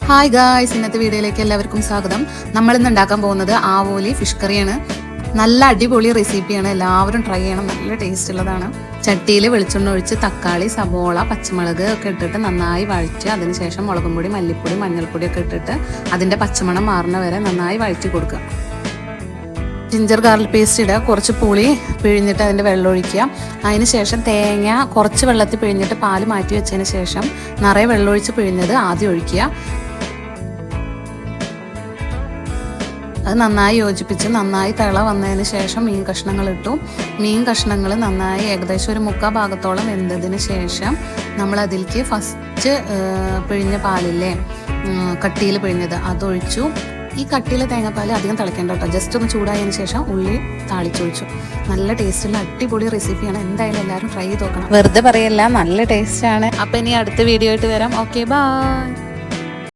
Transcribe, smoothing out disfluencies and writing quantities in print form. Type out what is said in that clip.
Hi guys, ഇന്നത്തെ വീഡിയോയിലേക്ക് എല്ലാവർക്കും സ്വാഗതം. നമ്മളിന്ന് ഉണ്ടാക്കാൻ പോകുന്നത് ആവോലി ഫിഷ് കറിയാണ്. നല്ല അടിപൊളി റെസിപ്പിയാണ്, എല്ലാവരും ട്രൈ ചെയ്യണം. നല്ല ടേസ്റ്റ് ഉള്ളതാണ്. ചട്ടിയിൽ വെളിച്ചെണ്ണ ഒഴിച്ച് തക്കാളി, സബോള, പച്ചമുളക് ഒക്കെ ഇട്ടിട്ട് നന്നായി വഴറ്റി അതിനുശേഷം മുളകും പൊടി, മല്ലിപ്പൊടി, മഞ്ഞൾപ്പൊടി ഒക്കെ ഇട്ടിട്ട് അതിൻ്റെ പച്ചമണം മാറുന്ന വരെ നന്നായി വഴറ്റി കൊടുക്കുക. ജിഞ്ചർ ഗാർലിക് പേസ്റ്റ് ഇടുക, കുറച്ച് പുളി പിഴിഞ്ഞിട്ട് അതിൻ്റെ വെള്ളം ഒഴിക്കുക. അതിന് ശേഷം തേങ്ങ കുറച്ച് വെള്ളത്തിൽ പിഴിഞ്ഞിട്ട് പാല് മാറ്റി വെച്ചതിന് ശേഷം നിറയെ വെള്ളമൊഴിച്ച് പിഴിഞ്ഞത് ആദ്യം ഒഴിക്കുക. അത് നന്നായി യോജിപ്പിച്ച് നന്നായി തിള വന്നതിന് ശേഷം മീൻ കഷ്ണങ്ങൾ ഇട്ടു. മീൻ കഷ്ണങ്ങൾ നന്നായി ഏകദേശം ഒരു 3/4 ഭാഗത്തോളം വെന്തതിന് ശേഷം നമ്മൾ അതിലേക്ക് ഫസ്റ്റ് പിഴിഞ്ഞ പാലില്ലേ, കട്ടിയിൽ പിഴിഞ്ഞത്, അതൊഴിച്ചു. ഈ കട്ടിയിൽ തേങ്ങാപ്പാൽ അധികം തിളയ്ക്കേണ്ട കേട്ടോ, ജസ്റ്റ് ഒന്ന് ചൂടായതിനു ശേഷം ഉള്ളി താളിച്ചൊഴിച്ചു. നല്ല ടേസ്റ്റുള്ള അടിപൊളി റെസിപ്പിയാണ്, എന്തായാലും എല്ലാവരും ട്രൈ ചെയ്ത് നോക്കണം. വെറുതെ പറയല്ല, നല്ല ടേസ്റ്റാണ്. അപ്പം ഇനി അടുത്ത വീഡിയോ ആയിട്ട് വരാം. Okay, by.